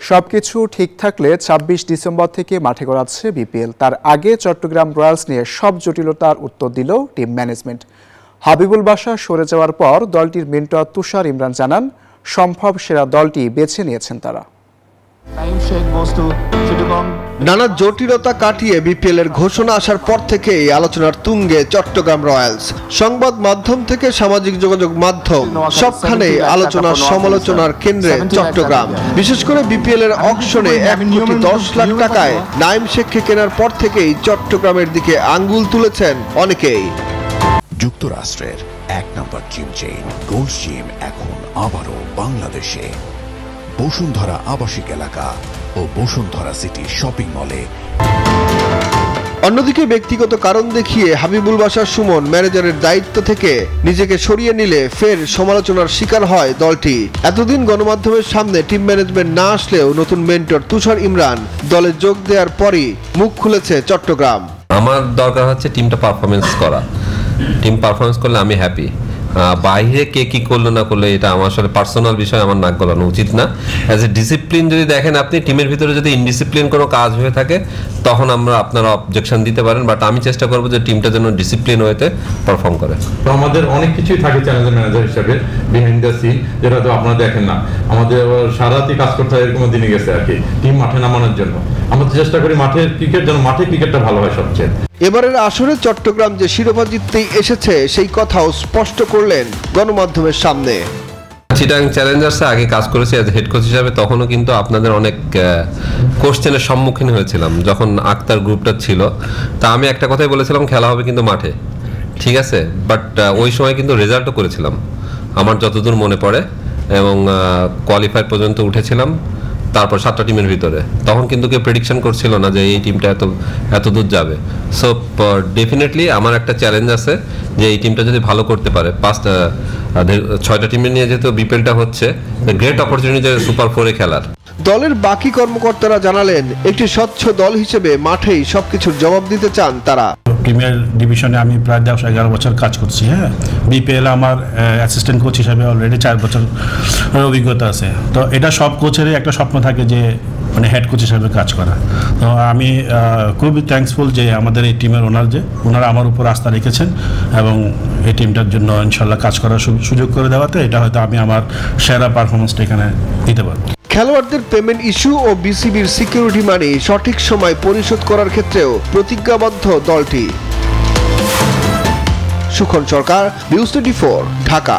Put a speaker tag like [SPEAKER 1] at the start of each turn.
[SPEAKER 1] সবকিছু ঠিক থাকলে ২৬ ডিসেম্বর থেকে মাঠে গড়াচ্ছে বিপিএল। তার আগে চট্টগ্রাম রয়্যালস নিয়ে সব জটিলতার উত্তর দিল টিম ম্যানেজমেন্ট। হাবিবুল বাশা সরে যাওয়ার পর দলটির মেন্টর তুষার ইমরান জানান, সম্ভব সেরা দলটি বেছে নিয়েছেন তারা।
[SPEAKER 2] নানা জটিলতা কাটিয়ে বিপিএল এর ঘোষণা আসার পর থেকেই আলোচনার তুঙ্গে চট্টগ্রাম রয়্যালস। সংবাদ মাধ্যম থেকে সামাজিক যোগাযোগ মাধ্যম সবখানে আলোচনার সমালোচনার কেন্দ্রে চট্টগ্রাম। বিশেষ করে বিপিএল এর অকশনে ১,১০,০০,০০০ টাকায় নাইম শেখকে কেনার পর থেকেই চট্টগ্রামের দিকে আঙ্গুল তুলেছেন অনেকেই।
[SPEAKER 3] যুক্তরাষ্ট্রের ১ নম্বর জিম চেইন গোল্ড জিম এখন আবারও বাংলাদেশে। বসুন্ধরা আবাসিক এলাকা ও বসুন্ধরা সিটি শপিং মলে।
[SPEAKER 2] অন্যদিকে ব্যক্তিগত কারণ দেখিয়ে হাবিবুল বাশা সুমন ম্যানেজারের দায়িত্ব থেকে নিজেকে সরিয়ে নিলে ফের সমালোচনার শিকার হয় দলটি। এতদিন গণমাধ্যমের সামনে টিম ম্যানেজমেন্ট না আসলেও নতুন মেন্টর তুষার ইমরান দলে যোগ দেওয়ার পরই মুখ খুলেছে চট্টগ্রাম।
[SPEAKER 4] আমার দরকার হচ্ছে টিমটা পারফরমেন্স করা। টিম পারফরমেন্স করলে আমি হ্যাপি। বাইরে কে কি করলো না করলো এটা আমার আসলে পার্সোনাল বিষয়, আমার নাক গলানো উচিত না। অ্যাজ এ ডিসিপ্লিন যদি দেখেন আপনি, টিমের ভিতরে যদি ইনডিসিপ্লিন কোনো কাজ হয়ে থাকে তখন আপনারা অবজেকশন দিতে পারেন, বাট আমি চেষ্টা করবো যে টিমটা যেন ডিসিপ্লিন ওয়েতে পারফর্ম করে।
[SPEAKER 5] আমাদের অনেক কিছুই থাকে চ্যালেঞ্জের ম্যানেজার হিসেবে, বিহাইন্ড দ্য সিন, যেটা তো আপনারা দেখেন না। আমাদের সারারাতি কাজ করতে হয়, এরকম দিনে গেছে আর কি, টিম মাঠে নামানোর জন্য। আমরা চেষ্টা করি মাঠের ক্রিকেট যেন মাঠে ক্রিকেটটা ভালো হয় সবচেয়ে।
[SPEAKER 2] এবারের আসরে চট্টগ্রাম যে শিরোপা জিততেই এসেছে সেই কথাও স্পষ্ট করলেন গণমাধ্যমের সামনে।
[SPEAKER 4] চিটাং চ্যালেঞ্জার্সে আগে কাজ করেছি অ্যাজ হেড কোচ হিসাবে, তখনও কিন্তু আপনাদের অনেক কোশ্চেনের সম্মুখীন হয়েছিলাম যখন আক্তার গ্রুপটা ছিল। তা আমি একটা কথাই বলেছিলাম, খেলা হবে কিন্তু মাঠে, ঠিক আছে। বাট ওই সময় কিন্তু রেজাল্টও করেছিলাম আমার যতদূর মনে পড়ে, এবং কোয়ালিফায়ার পর্যন্ত উঠেছিলাম। তারপর 7টা টিমের ভিতরে তখন কিন্তু কেউ প্রেডিকশন করছিল না যে এই টিমটা এত দূর যাবে। সো ডেফিনেটলি আমার একটা চ্যালেঞ্জ আছে যে এই টিমটা যদি ভালো করতে পারে, 6টা টিমের নিয়ে যেহেতু বিপিএলটা হচ্ছে, গ্রেট অপরচুনিটি সুপার 4-এ খেলার।
[SPEAKER 2] দলের বাকি কর্মকর্তারা জানালেন, একটি স্বচ্ছ দল হিসেবে মাঠেই সবকিছুর জবাব দিতে চান তারা।
[SPEAKER 6] প্রিমিয়ার ডিভিশনে আমি প্রায় 10-11 বছর কাজ করছি। হ্যাঁ, বিপিএল আমার অ্যাসিস্ট্যান্ট কোচ হিসাবে অলরেডি 4 বছর অভিজ্ঞতা আছে। তো এটা সব কোচেরই একটা স্বপ্ন থাকে যে মানে হেড কোচ হিসাবে কাজ করা। তো আমি খুবই থ্যাঙ্কফুল যে আমাদের এই টিমের ওনারা আমার উপর আস্থা রেখেছেন এবং এই টিমটার জন্য ইনশাল্লাহ কাজ করার সুযোগ করে দেওয়াতে এটা হয়তো আমি আমার সেরা পারফরমেন্সটা এখানে দিতে পারবো।
[SPEAKER 2] খেলোয়াড়দের পেমেন্ট ইস্যু ও বিসিবির সিকিউরিটি মানি সঠিক সময় পরিশোধ করার ক্ষেত্রেও প্রতিজ্ঞাবদ্ধ দলটি। সুখন সরকার, নিউজ 24, ঢাকা।